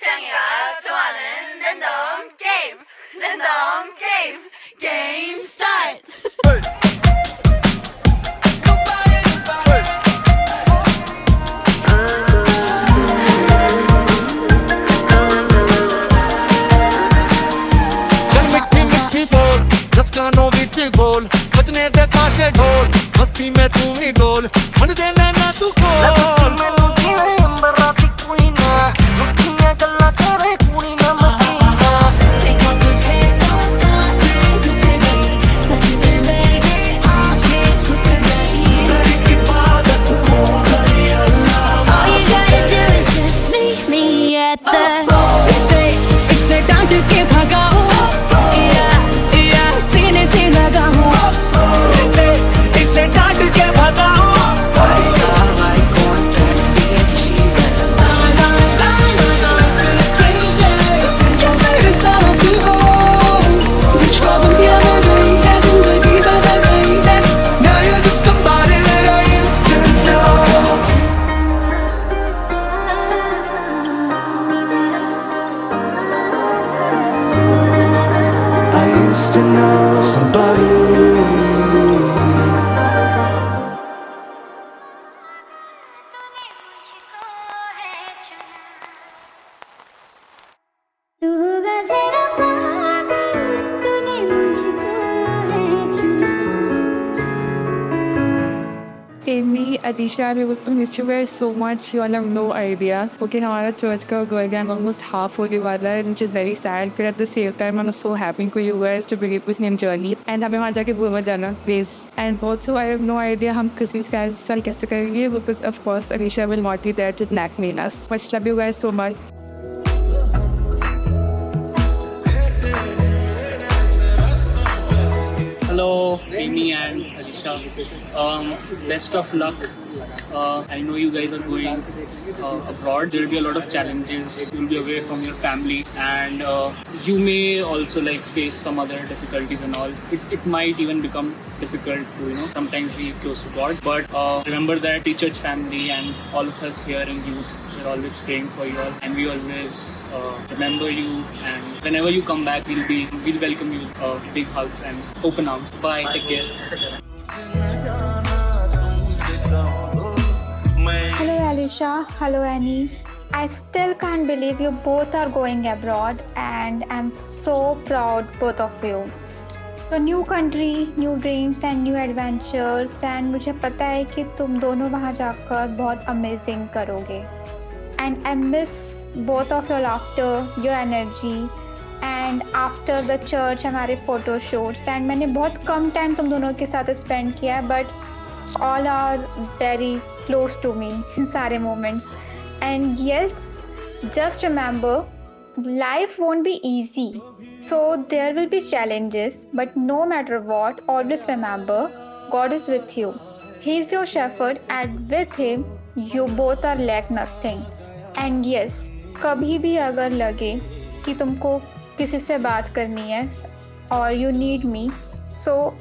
창이가 좋아하는 랜덤 게임. 랜덤 게임. 게임 스타트. बोल बचने दे ताशे ढोल मस्ती में तू ही डोल मन देना ना तू खोल मैनू जीवे अंबरा दी क्वीना रुखियां गल्ला करे कुड़ी ना मदीना देखो तुझे तो सांसें रुक गई सच में मेरी आंखें झुक गई तेरी इबादत हो गई अल्लाह All you gotta do is just meet me at the इसे डांट के भगाओ या सीने से लगाओ इसे डांट के भगाओ जो मेरे साथ हो कुछ कदम भी आ गई है जिंदगी बदल गई है Now you're just somebody that I used to know I used to know somebody तू गज़रा पागल तूने मुझको है चुना Me, Adisha, we would miss you guys so much. You all have no idea. Okay, हमारा church का girl gang almost half होने वाला है, which is very sad. But at the same time, I'm so happy for you guys to begin this new journey. And हमें वहाँ जाके भूल मत जाना, please. And also, I have no idea हम Christmas carousel कैसे करेंगे because of course Adisha will not be there to blackmail us. Much love you guys so much. Hello, Amy and Alisha. Best of luck. I know you guys are going abroad. There will be a lot of challenges. You'll be away from your family, and you may also face some other difficulties and all. It might even become difficult to sometimes be close to God. But remember that the church family and all of us here in youth, we're always praying for you all, and we always remember you. And whenever you come back, we'll welcome you big hugs and open arms. Bye. Take care. Hello Alisha, hello Annie. I still can't believe you both are going abroad and I'm so proud both of you. So new country, new dreams and new adventures and मुझे पता है कि तुम दोनों वहाँ जाकर बहुत amazing करोगे. And I miss both of your laughter, your energy and after the church हमारे photo shoots and मैंने बहुत कम time तुम दोनों के साथ spend किया है but all are very close to me in सारे moments. And yes, just remember, life won't be easy. So there will be challenges, but no matter what, always remember, God is with you. He is your shepherd and with him, you both are lack nothing. And yes, कभी भी अगर लगे कि तुमको किसी से बात करनी है or you need me, so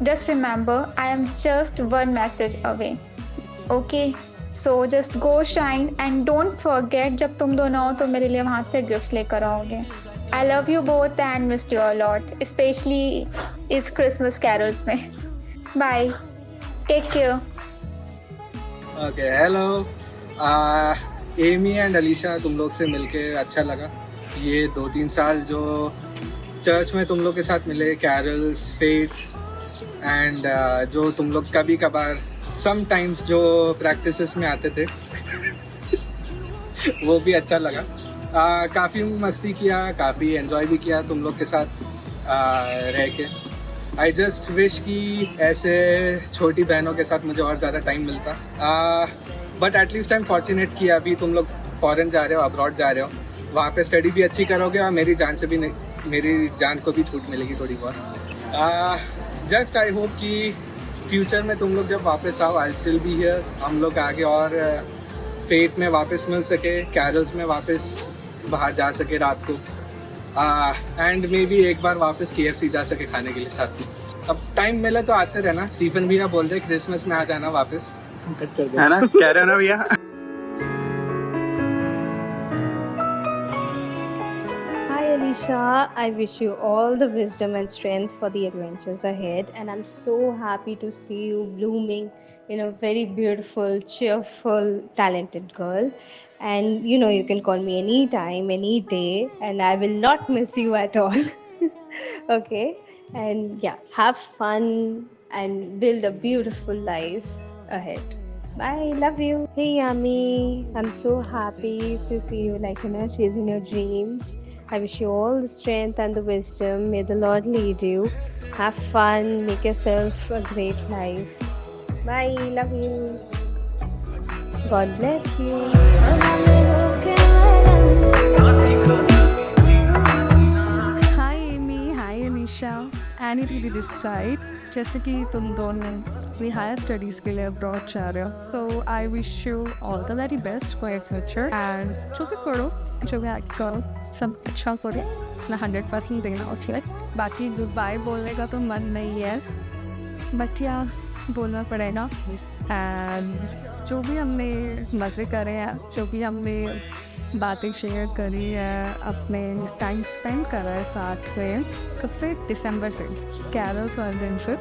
just remember, I am just one message away. Okay, so just go shine and don't forget जब तुम दोनों हो तो मेरे लिए वहाँ से गिफ्ट्स लेकर आओगे. I love you both and missed you a lot, especially इस Christmas carols में. Bye. Take care. Okay, hello. Amy and Alisha, तुम लोग से मिलके अच्छा लगा. ये 2-3 साल जो चर्च में तुम लोग के साथ मिले, कैरल्स, फेट एंड जो तुम लोग कभी कभार समटाइम्स जो प्रैक्टिसेस में आते थे वो भी अच्छा लगा. काफ़ी मस्ती किया, काफ़ी एंजॉय भी किया तुम लोग के साथ रह के. आई जस्ट विश कि ऐसे छोटी बहनों के साथ मुझे और ज़्यादा टाइम मिलता. But at least I am fortunate कि अभी तुम लोग फॉरेन जा रहे हो, अब्रॉड जा रहे हो, वहाँ पे स्टडी भी अच्छी करोगे और मेरी जान को भी छूट मिलेगी थोड़ी बहुत. जस्ट आई होप कि फ्यूचर में तुम लोग जब वापस आओ, आई स्टिल बी हियर. हम लोग आगे और फेट में वापस मिल सके, कैरल्स में वापस बाहर जा सके रात को, एंड मे बी एक बार वापस KFC जा सके खाने के लिए साथ में. अब टाइम मिले तो आते रहना. स्टीफन भैया बोल रहे क्रिसमस में आ जाना वापस, है ना? कह रहे हो ना भैया? Alisha, I wish you all the wisdom and strength for the adventures ahead, and I'm so happy to see you blooming in a very beautiful, cheerful, talented girl. And you know, you can call me anytime, any day, and I will not miss you at all. Okay, and yeah, have fun and build a beautiful life ahead. Bye, love you. Hey Yami, I'm so happy to see you chasing your dreams. I wish you all the strength and the wisdom. May the Lord lead you. Have fun, make yourself a great life. Bye, love you. God bless you. Hi Amy, hi Anisha. Annie दीदी this side. जैसे कि तुम दोनों भी higher studies के लिए abroad जा रहे हो, तो I wish you all the very best for your future and जो भी करो, जो भी आगे करो, सब अच्छा करो, अपना 100% देना उसमें। बाकी गुड बाय बोलने का तो मन नहीं है, बट या बोलना पड़ेगा। एंड जो भी हमने मज़े करे हैं, जो भी हमने बातें शेयर करी है, अपने टाइम स्पेंड करा है साथ में, कब से, दिसंबर से, कैरल्स और दिन से,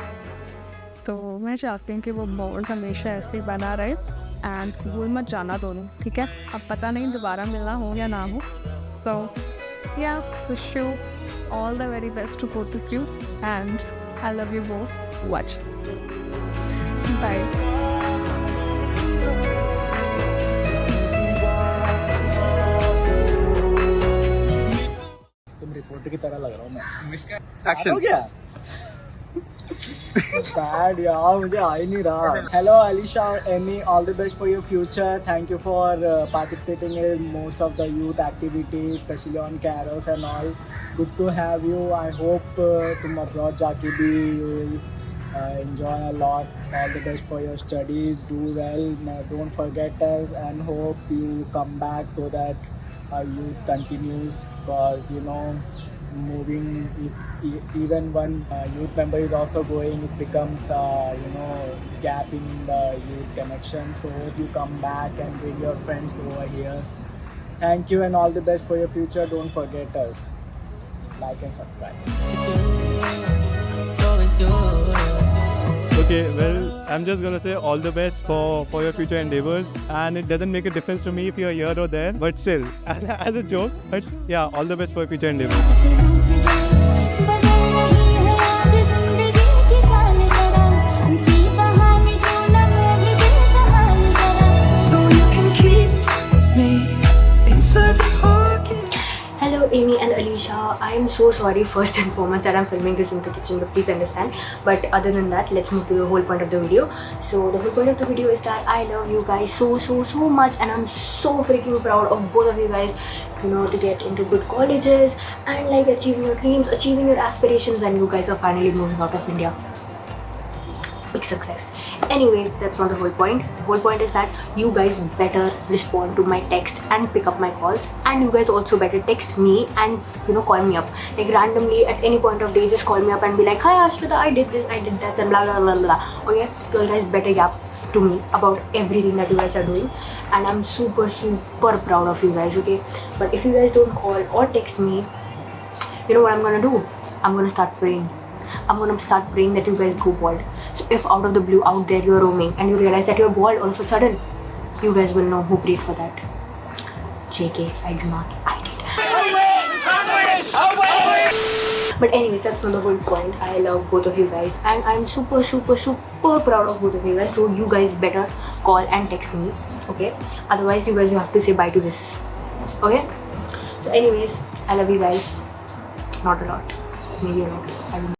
तो मैं चाहती हूँ कि वो बॉन्ड हमेशा ऐसे ही बना रहे एंड भूल मत जाना दोनों, ठीक है? अब पता नहीं दोबारा मिलना हो या ना हो, so yeah wish you all the very best to both of you and I love you both much. Bye. Reporter की तरह लग रहा हूँ मैं। एक्शन हो गया बैड यार, मुझे आ ही नहीं रहा। हेलो अलीशा और Amy, all the best for your future. Thank you for participating in most of the youth activities, specially on carols and all. Good to have you. I hope तुम abroad जाके भी you will enjoy a lot. All the best for your studies. Do well. Don't forget us and hope you come back so that our youth continues, because you know, moving, if even one youth member is also going, it becomes gap in the youth connection. So hope you come back and bring your friends over here. Thank you and all the best for your future. Don't forget us. Like and subscribe. Okay, well, I'm just gonna say all the best for your future endeavors, and it doesn't make a difference to me if you're here or there, but still, as a joke, but yeah, all the best for your future endeavors. So you can keep me inside the pocket. Hello Amy and Alisha, I am so sorry first and foremost that I'm filming this in the kitchen, but please understand. But other than that, let's move to the whole point of the video. So the whole point of the video is that I love you guys so much, and I'm so freaking proud of both of you guys, you know, to get into good colleges and like achieving your dreams, achieving your aspirations, and you guys are finally moving out of India. Big success. Anyways, that's not the whole point. The whole point is that you guys better respond to my text and pick up my calls, and you guys also better text me and, you know, call me up like randomly at any point of day. Just call me up and be like, hi Ashrita, I did this, I did that, and blah blah blah blah. Okay, you guys better yap to me about everything that you guys are doing, and I'm super proud of you guys. Okay, but if you guys don't call or text me, you know what I'm gonna do? I'm gonna start praying. I'm gonna start praying that you guys go bald. So if out of the blue out there you're roaming and you realize that you're bald all of a sudden, you guys will know who prayed for that. JK, I do not. I did. But anyways, that's not the whole point. I love both of you guys, and I'm super proud of both of you guys. So you guys better call and text me, okay? Otherwise, you guys have to say bye to this, okay? So anyways, I love you guys. Not a lot. Maybe a lot. I don't know.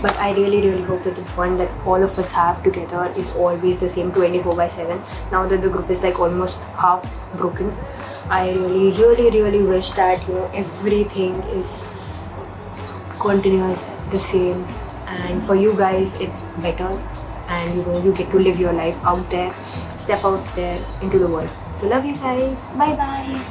But I really hope that the bond that all of us have together is always the same 24/7. Now that the group is like almost half broken, I really wish that, you know, everything is continuous the same, and for you guys it's better, and you know, you get to live your life out there, step out there into the world. So love you guys. Bye bye.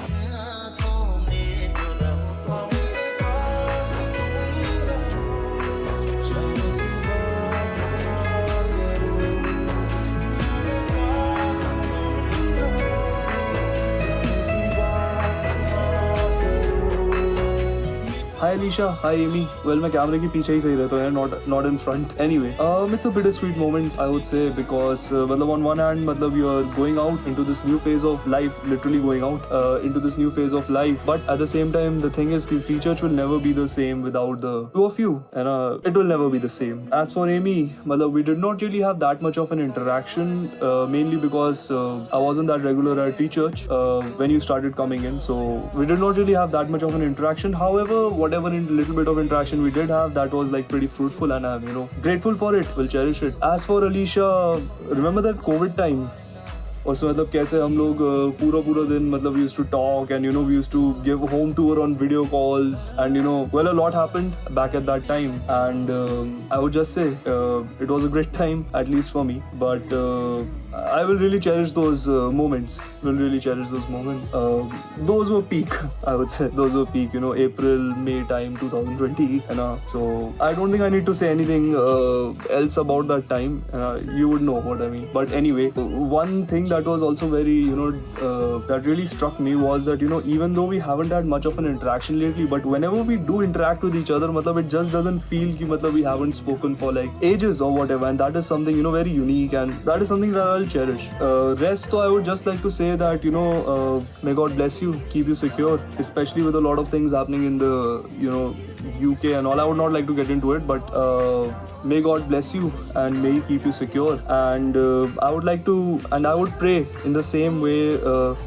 Hi Alicia, hi Amy. Well, मैं कैमरे के पीछे ही सही रहता हूँ, not in front. Anyway, it's a bittersweet moment, I would say, because मतलब on one hand, मतलब you are going out into this new phase of life, literally going out into this new phase of life. But at the same time, the thing is, Free Church will never be the same without the two of you, and it will never be the same. As for Amy, मतलब we did not really have that much of an interaction, mainly because I wasn't that regular at Free Church when you started coming in, so we did not really have that much of an interaction. However, whatever little bit of interaction we did have, that was like pretty fruitful, and I'm grateful for it. We'll cherish it. As for Alicia, remember that COVID time? उसमें मतलब कैसे हम लोग पूरा दिन मतलब we used to talk, and we used to give home tour on video calls, and well, a lot happened back at that time, and I would just say it was a great time, at least for me. But I will really cherish those moments. Those were peak, I would say. Those were peak, April, May time 2020, so I don't think I need to say anything else about that time. You would know what I mean. But anyway, one thing that was also very, that really struck me was that, even though we haven't had much of an interaction lately, but whenever we do interact with each other, it just doesn't feel that we haven't spoken for like ages or whatever, and that is something, very unique, and that is something that I'll cherish. Rest, though, I would just like to say that, may God bless you, keep you secure, especially with a lot of things happening in the, UK and all. I would not like to get into it, but may God bless you and may He keep you secure. And I would like to, and I would pray in the same way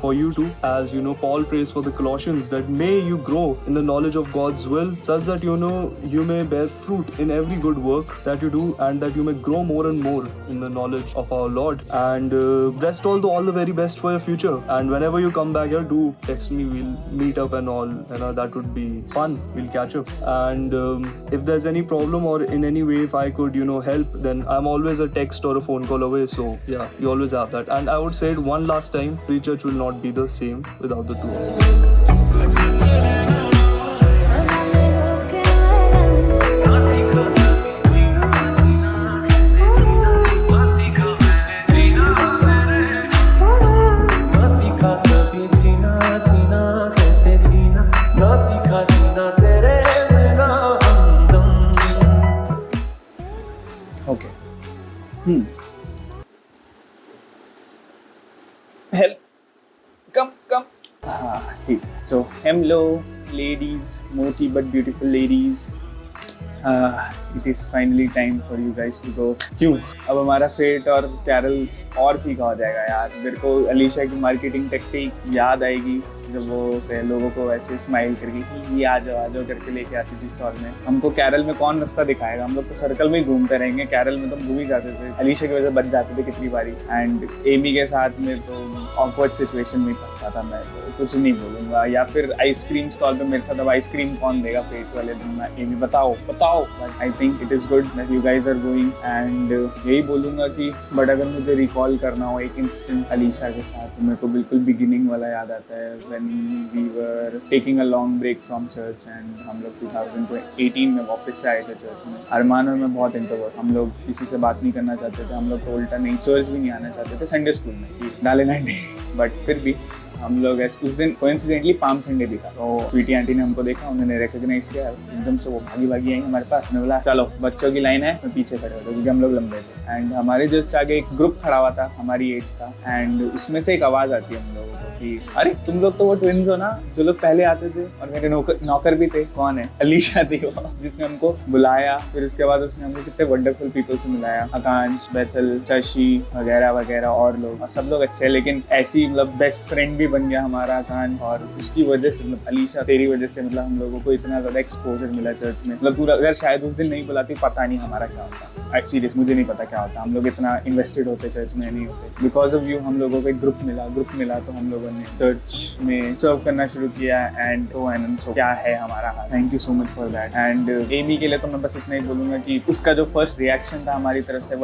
for you too, as Paul prays for the Colossians, that may you grow in the knowledge of God's will, such that you may bear fruit in every good work that you do, and that you may grow more and more in the knowledge of our Lord. And rest all the very best for your future. And whenever you come back here, do text me. We'll meet up and all. That would be fun. We'll catch up. And if there's any problem, or in any way if I could help, then I'm always a text or a phone call away. So yeah, you always have that. And I would say it one last time, Free Church will not be the same without the two of you. Okay. Help. Come. ठीक. So, hello, ladies, moody but beautiful ladies. It is finally time for you guys to go. क्यों? अब हमारा fate और Carol और फीका हो जाएगा यार. मेरे को अलीशा की मार्केटिंग टेक्निक याद आएगी जब वो लोगों को ऐसे स्माइल करके कि ये आ जाओ करके लेके आती थी स्टॉल में. हमको कैरल में कौन रास्ता दिखाएगा? हम लोग तो सर्कल में ही घूमते रहेंगे. कैरल में तो हम घूम ही जाते थे. अलीशा की वजह से बच जाते थे कितनी बारी. एंड एमी के साथ में तो ऑकवर्ड सिचुएशन में फंसता था मैं. तो कुछ नहीं बोलूँगा. या फिर आइसक्रीम स्टॉल पे मेरे साथ अब आइसक्रीम कौन देगा फेट वाले दिन? एमी बताओ. But I think it is good that you guys are going. And यही बोलूँगा कि बट अगर मुझे रिकॉल करना हो एक इंस्टेंट अलीशा के साथ, तो मेरे को बिल्कुल बिगिनिंग वाला याद आता है. when we were taking a long break from church, and हम लोग 2018 में वापस से आए थे चर्च में. अरमान और मैं बहुत इंट्रोवर्ट, हम लोग किसी से बात नहीं करना चाहते थे. हम लोग तो उल्टा नहीं, चर्च भी नहीं आना चाहते थे. संडे स्कूल में डाले 90, बट फिर भी हम लोग उस दिन कोइंसिडेंटली पाम संडे भी था. तो स्वीटी आंटी ने हमको देखा, उन्होंने रिकॉग्नाइज किया. एकदम से वो भागी आई हमारे पास. मैंने बोला चलो बच्चों की लाइन है, मैं पीछे खड़े होते क्योंकि हम लोग लंबे थे. एंड हमारे जस्ट आगे एक ग्रुप खड़ा हुआ था हमारी एज का. एंड उसमें से एक आवाज़ आती है हम लोगों को कि अरे तुम लोग तो वो ट्विन्स हो ना जो लोग पहले आते थे. और मेरे नौकर भी थे. कौन है? अलीशा थी वो, जिसने हमको बुलाया. फिर उसके बाद उसने हमको कितने वंडरफुल पीपल से मिलाया. आकांश, बैथल, शशि वगैरह वगैरह और लोग, और सब लोग अच्छे. लेकिन ऐसी मतलब बेस्ट फ्रेंड भी बन गया हमारा आकांश. और उसकी वजह से मतलब अलीशा, तेरी वजह से मतलब हम लोगों को इतना ज़्यादा एक्सपोजर मिला चर्च में. मतलब पूरा, अगर शायद उस दिन नहीं बुलाती पता नहीं हमारा क्या होता. सीरियस मुझे नहीं पता क्या होता. हम लोग इतना इन्वेस्टेड होते चर्च में नहीं होते. बिकॉज ऑफ यू हम लोगों को एक ग्रुप मिला तो हम लोगों ने चर्च में सर्व करना शुरू किया. एंड सो क्या है हमारा हाल. Thank you so much for that. And Amy के लिए तो मैं बस इतना ही बोलूँगा कि उसका जो फर्स्ट रिएक्शन था हमारी तरफ से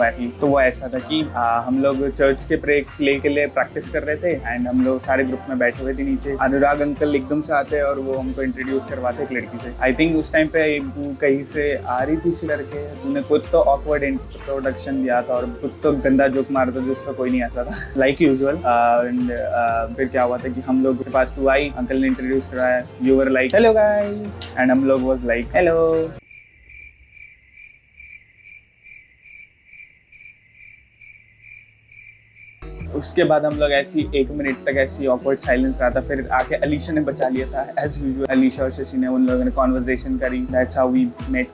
वो ऐसा था कि हम लोग चर्च के प्रे के लिए प्रैक्टिस कर रहे थे. एंड हम लोग सारे ग्रुप में बैठे हुए थे नीचे. अनुराग अंकल एकदम से आते और वो हमको इंट्रोड्यूस करवाते एक लड़की से. आई थिंक उस टाइम पे तू कहीं से आ रही थी लड़के. तूने खुद तो ऑकवर्ड इंट्रोडक्शन दिया था और खुद तो गंदा जोक मारा था जिसका कोई नहीं ऐसा था लाइक यूजुअल. एंड फिर क्या हुआ था कि हम लोग के पास तू आई, अंकल ने इंट्रोड्यूस कराया, you were like hello guys and हम लोग वाज लाइक हेलो। उसके बाद हम लोग ऐसी 1 मिनट तक ऐसी ऑकवर्ड साइलेंस रहा था, फिर आके अलीशा ने बचा लिया था एज यूजुअल। अलीशा और शशि ने उन लोगों ने कॉन्वर्सेशन करी, दैट्स हाउ वी मेट।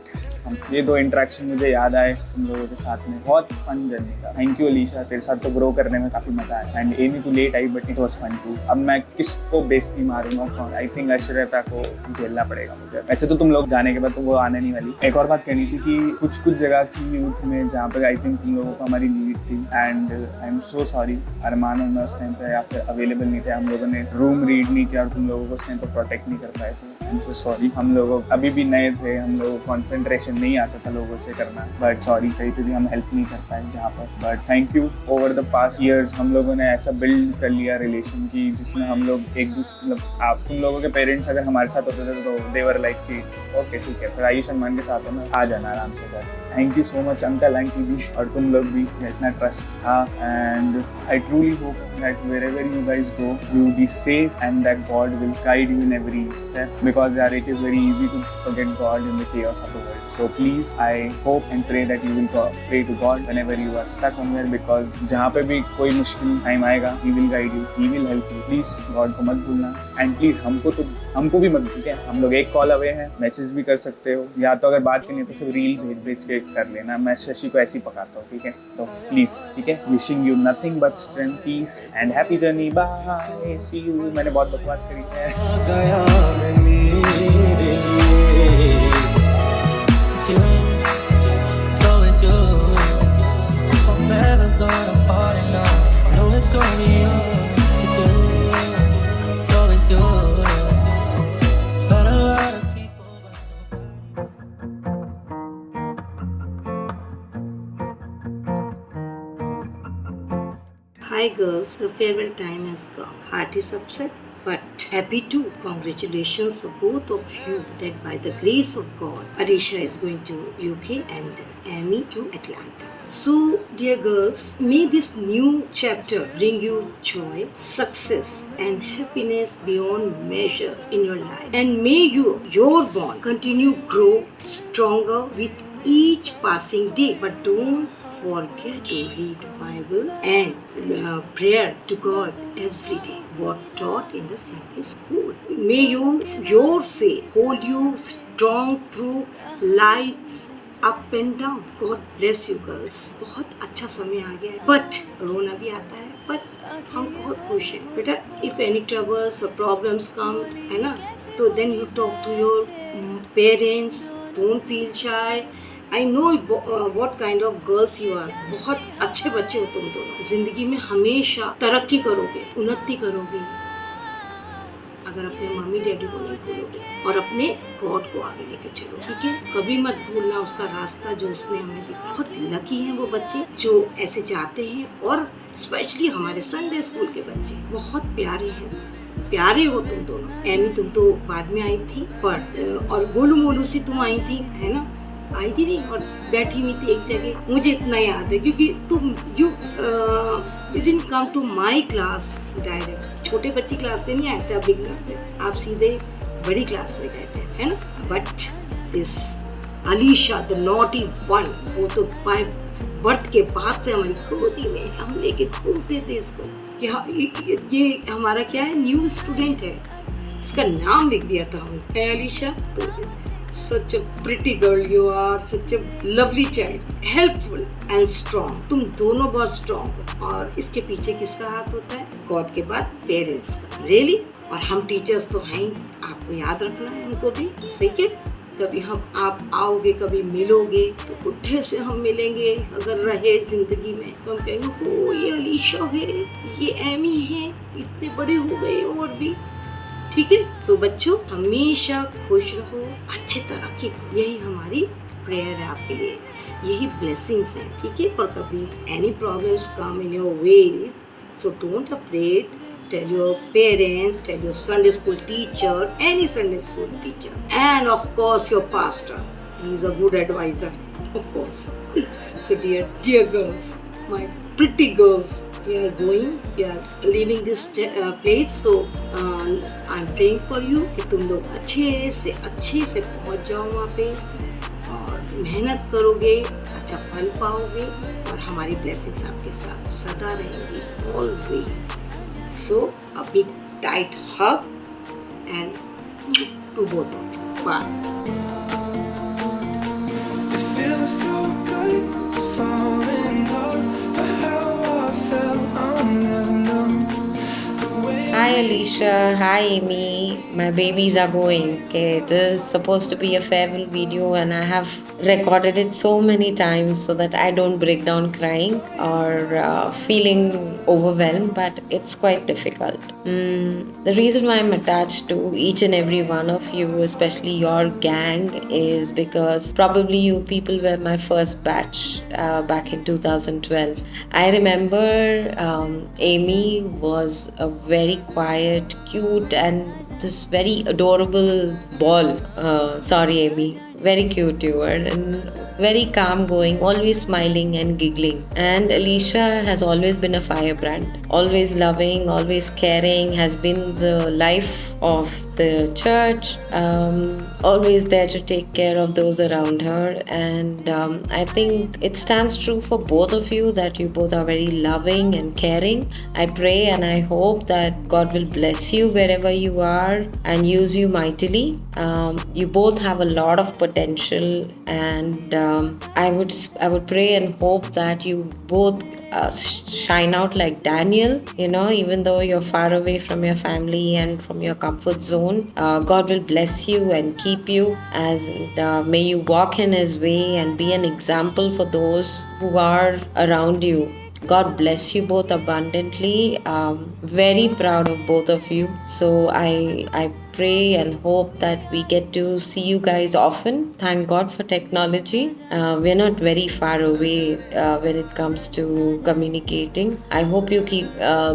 ये 2 इंटरेक्शन मुझे याद आए हम लोगों के साथ में, बहुत फन जर्नी था। थैंक यू अलीशा, तेरे साथ तो ग्रो करने में काफी मजा आया। एंड एमी तू लेट आई but it was fun too. अब मैं किसको बेइज्जती मारूंगा, आई थिंक ऐश्वर्या को झेलना पड़ेगा मुझे। वैसे तो तुम लोग जाने के बाद तो वो आने नहीं वाली। एक और बात कहनी थी कि कुछ जगह की यूथ में जहाँ पर आई थिंक तुम लोगों को हमारी नीड थी, and I am so sorry. अरमान होना उस टाइम पे या फिर अवेलेबल नहीं थे, हम लोगों ने रूम रीड नहीं किया और तुम लोगों को उस टाइम पर प्रोटेक्ट नहीं कर पाए थे। आई एम सो सॉरी। हम लोग अभी भी नए थे, हम लोगों को कॉन्सेंट्रेशन नहीं आता था लोगों से करना, बट सॉरी कहीं पे भी हम हेल्प नहीं कर पाए जहाँ पर। But thank you. Over the past years हम लोगों ने ऐसा बिल्ड कर लिया रिलेशन की जिसमें हम लोग एक दूसरे, मतलब आप तुम लोगों के पेरेंट्स अगर हमारे साथ होते थे तो दे वर लाइक कि ओके ठीक है, फिर आयुष सम्मान के साथ में आ जाना आराम से घर। Thank you so much uncle aunty भी और तुम लोग भी, इतना ट्रस्ट था। And I truly hope that wherever you guys go, you will be safe and that God will guide you in every step, because yeah, it is very easy to forget God in the chaos of the world. So please, I hope and pray that you will pray to God whenever you are stuck somewhere, because जहाँ पे भी कोई मुश्किल time आएगा, He will guide you, He will help you. Please God को मत भूलना, and please हमको भी मत भूलना, ठीक है? हम लोग एक कॉल अवे हैं, मैसेज भी कर सकते हो, या तो अगर बात करनी है तो सिर्फ रील भेज के कर लेना। मैं शशि को ऐसे ही पकाता हूँ, ठीक है? तो प्लीज, ठीक है? Wishing you nothing but strength, peace and happy journey. Bye, see you. मैंने बहुत बकवास करी Hi girls, the farewell time has come. Heart is upset but happy too. Congratulations to both of you that by the grace of God, Arisha is going to UK and Amy to Atlanta. So dear girls, may this new chapter bring you joy, success and happiness beyond measure in your life. And may your bond continue grow stronger with each passing day. But don't forget to read Bible and prayer to God every day, what taught in the Sunday school. May your faith hold you strong through life's up and down. God bless you girls. बहुत अच्छा समय आ गया है, but रोना भी आता है, but हम बहुत खुश हैं बेटा। If any troubles or problems come, है ना, तो then you talk to your parents. Don't feel shy. I know what kind of girls you are. बहुत अच्छे बच्चे हो तुम दोनों। जिंदगी में हमेशा तरक्की करोगे, उन्नति करोगे अगर अपने मम्मी डैडी को नहीं भूलोगे और अपने गॉड को आगे लेके चलो, ठीक है? कभी मत भूलना उसका रास्ता जो उसने हमें दिखाया। बहुत लकी हैं वो बच्चे जो ऐसे जाते हैं, और स्पेशली हमारे संडे स्कूल के बच्चे बहुत प्यारे हैं। प्यारे हो तुम दोनों। एमी तुम तो बाद में आई थी, पर और गोलू मोलू सी तुम आई थी, है ना? आई थी नहीं, और बैठी हुई थी एक जगह। मुझे इतना याद है क्योंकि तुम you didn't come to my class direct. छोटे बच्ची क्लास से नहीं आए थे, बिगनर से आप सीधे बड़ी क्लास में गए थे, है ना? But this Alisha the naughty one, वो तो बाय बर्थ के बाद से हमारी गोदी में हम लेके घूमते थे इसको कि ये हमारा क्या है, न्यू स्टूडेंट है, इसका नाम लिख दिया था हमने। Alisha, such a pretty girl you are, such a lovely child, helpful and strong. तुम दोनों बहुत strong हो। और इसके पीछे किसका हाथ होता है? गॉड के बाद पेरेंट्स का। रियली? और हम टीचर्स तो हैं, आपको याद रखना है हमको भी, सही है? कभी आप आओगे, कभी मिलोगे तो बुढ़े से हम मिलेंगे अगर रहे जिंदगी में, तो हम कहेंगे हो ये अलीशा है, ये एमी है, इतने बड़े हो गए और भी, ठीक है? तो बच्चों हमेशा खुश रहो, अच्छी तरक्की करो, यही हमारी प्रेयर है आपके लिए, यही ब्लेसिंग्स हैं, ठीक है? और कभी any problems come in your ways, so don't afraid, tell your parents, tell your Sunday school teacher, any Sunday school teacher, and of course your pastor. He is a good advisor, of course. So dear girls, my pretty girls, you are going, you are leaving this place. So I'm praying for you कि तुम लोग अच्छे से पहुंच जाओ वहाँ पे और मेहनत करोगे, अच्छा फल पाओगे और हमारी ब्लेसिंग्स आपके साथ सदा रहेंगी, always. So a big tight hug and to both of you. Bye. It feels so good to fall in love, but how I felt I'll never know. Hi Alicia, hi Amy. My babies are going. Okay, this is supposed to be a farewell video and I have recorded it so many times so that I don't break down crying or feeling overwhelmed, but it's quite difficult. The reason why I'm attached to each and every one of you, especially your gang, is because probably you people were my first batch back in 2012. I remember Amy was a very quiet, cute, and this very adorable ball. Sorry, Amy. Very cute you were, and very calm going, always smiling and giggling. And Alicia has always been a firebrand, always loving, always caring, has been the life of the church, always there to take care of those around her. And I think it stands true for both of you that you both are very loving and caring. I pray and I hope that God will bless you wherever you are and use you mightily. You both have a lot of potential, and I would pray and hope that you both shine out like Daniel. You know, even though you're far away from your family and from your comfort zone, God will bless you and keep you, and may you walk in His way and be an example for those who are around you. God bless you both abundantly. Very proud of both of you. So I pray and hope that we get to see you guys often. Thank God for technology. We're not very far away when it comes to communicating. I hope you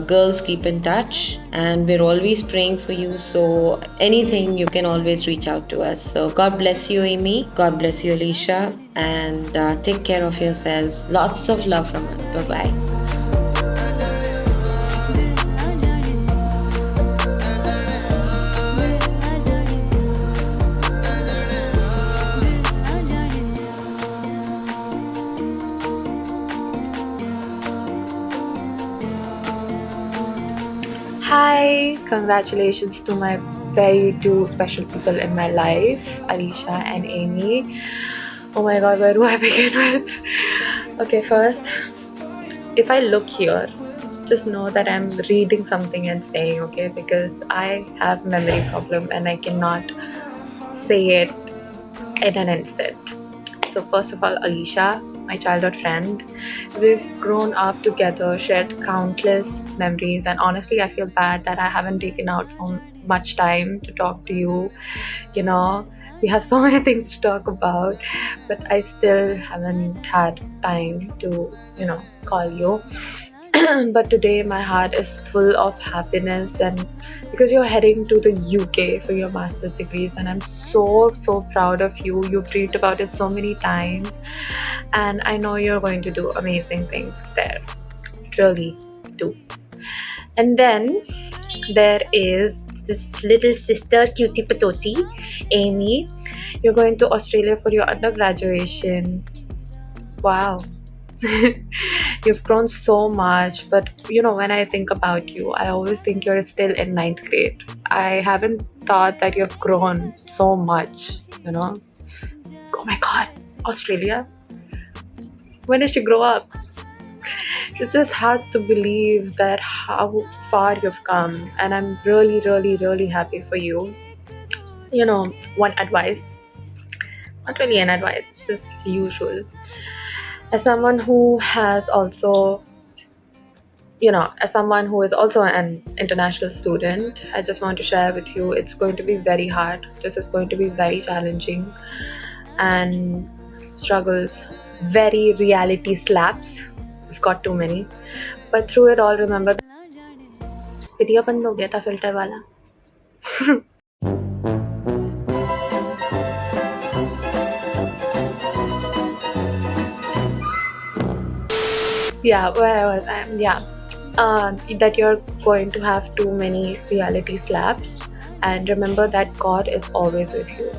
girls keep in touch, and we're always praying for you. So anything, you can always reach out to us. So God bless you, Amy. God bless you, Alicia. And take care of yourselves. Lots of love from us. Bye-bye. Hi, congratulations to my very two special people in my life, Alicia and Amy. Oh my god, where do I begin with? Okay, first, if I look here, just know that I'm reading something and saying, okay, because I have memory problem and I cannot say it in an instant. So first of all, Alicia, my childhood friend, we've grown up together, shared countless memories, and honestly I feel bad that I haven't taken out so much time to talk to you. You know, we have so many things to talk about, but I still haven't had time to, call you. But today my heart is full of happiness, and because you're heading to the UK for your master's degrees, and I'm so proud of you. You've dreamed about it so many times, and I know you're going to do amazing things there. Really do. And then there is this little sister, cutie patoti, Amy. You're going to Australia for your undergraduation. Wow. You've grown so much, but when I think about you, I always think you're still in 9th grade. I haven't thought that you've grown so much, Oh my god, Australia? When did you grow up? It's just hard to believe that how far you've come, and I'm really, really, really happy for you. One advice, not really an advice, it's just usual. As someone who has also, as someone who is also an international student, I just want to share with you, it's going to be very hard. This is going to be very challenging, and struggles, very reality slaps. We've got too many. But through it all, remember that video बंद हो गया था filter वाला. Yeah, where I was. that you're going to have too many reality slaps, and remember that God is always with you,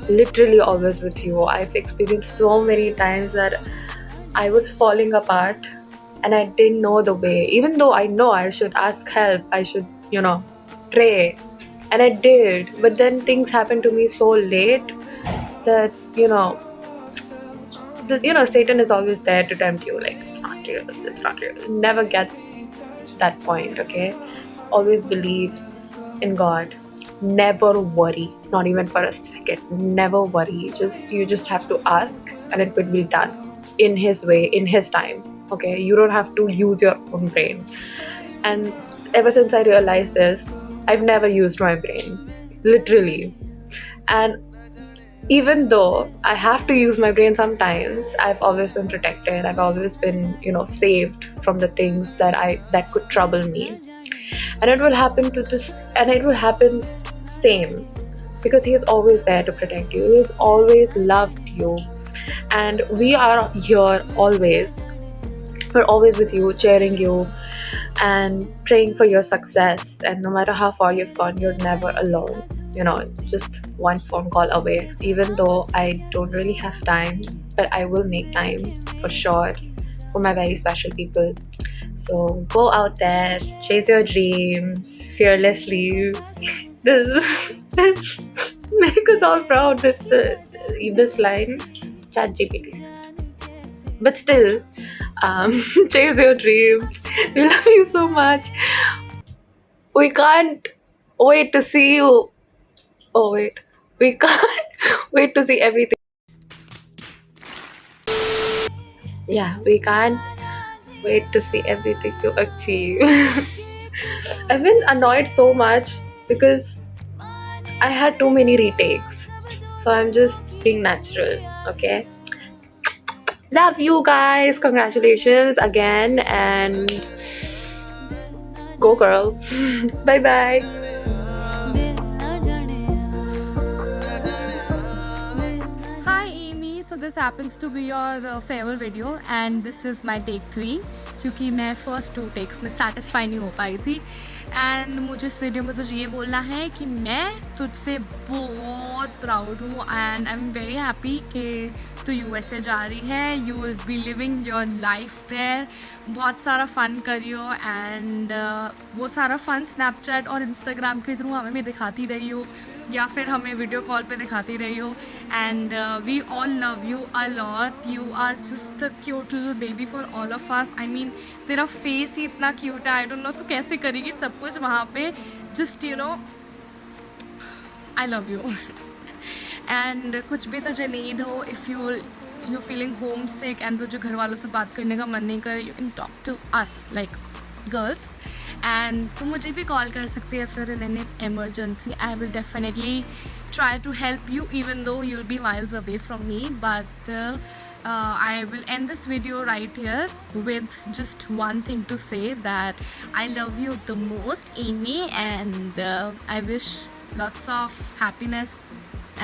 literally always with you. I've experienced so many times that I was falling apart and I didn't know the way, even though I know I should ask help, I should, pray, and I did, but then things happened to me so late that Satan is always there to tempt you, like it's not real. Never get that point, okay? Always believe in God. Never worry, not even for a second. Never worry. You just have to ask, and it will be done in His way, in His time. Okay, you don't have to use your own brain. And ever since I realized this, I've never used my brain, literally. And even though I have to use my brain sometimes, I've always been protected. I've always been, saved from the things that could trouble me. And it will happen same, because He is always there to protect you. He has always loved you, and we are here always. We're always with you, cheering you and praying for your success. And no matter how far you've gone, you're never alone. Just one phone call away. Even though I don't really have time, but I will make time for sure for my very special people. So go out there, chase your dreams fearlessly. Make us all proud. This line, ChatGPT said. But still, chase your dreams. We love you so much. We can't wait to see you. Oh wait, we can't wait to see everything. Yeah, we can't wait to see everything you achieve. I've been annoyed so much because I had too many retakes. So I'm just being natural, okay? Love you guys. Congratulations again, and go girl. Bye bye. So this happens to be your farewell video, and this is my take 3, क्योंकि मैं first 2 takes में satisfy नहीं हो पाई थी. And मुझे इस video में तुझे ये बोलना है कि मैं तुझसे बहुत प्राउड हूँ, and I am very happy कि तू USA जा रही है. You will be living your life there. बहुत सारा फ़न करियो, एंड वो सारा फ़न स्नैपचैट और इंस्टाग्राम के थ्रू हमें भी दिखाती रही हो, या फिर हमें वीडियो कॉल पे दिखाती रही हो. And we all love you a lot. You are just a cute little baby for all of us. I mean तेरा फेस ही इतना क्यूट है. आई डोंट नो तू कैसे करेगी सब कुछ वहाँ पे. Just I love you. And कुछ भी तुझे नीड हो, if you feeling home sick and तुझे घर वालों से बात करने का मन नहीं करे, you can talk to us like girls. And तुम मुझे भी कॉल कर सकती है फिर in an emergency. I will definitely try to help you, even though you'll be miles away from me. But I will end this video right here with just one thing to say, that I love you the most, Amy, and I wish lots of happiness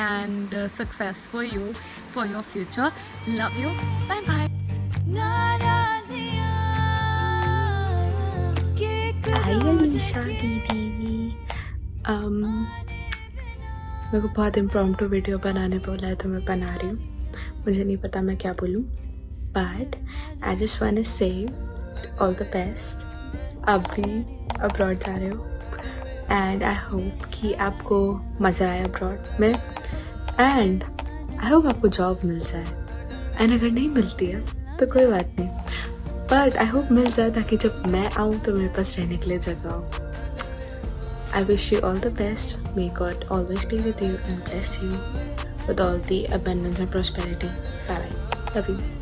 and success for you, for your future. Love you. Bye bye. Hi Alisha दीदी. मेरे को बहुत impromptu video बनाने बोला है तो मैं बना रही हूँ. मुझे नहीं पता मैं क्या बोलूँ, but I just want to say all the best. आप भी अब्रॉड जा रहे हो, एंड आई होप कि आपको मज़ा आए अब्रॉड में, एंड आई होप आपको जॉब मिल जाए. एंड अगर नहीं मिलती है तो कोई बात नहीं, बट आई होप मिल जाए, ताकि जब मैं आऊँ तो मेरे पास रहने के लिए जगह हो. I wish you all the best. May God always be with you and bless you with all the abundance and prosperity. Bye bye. Love you.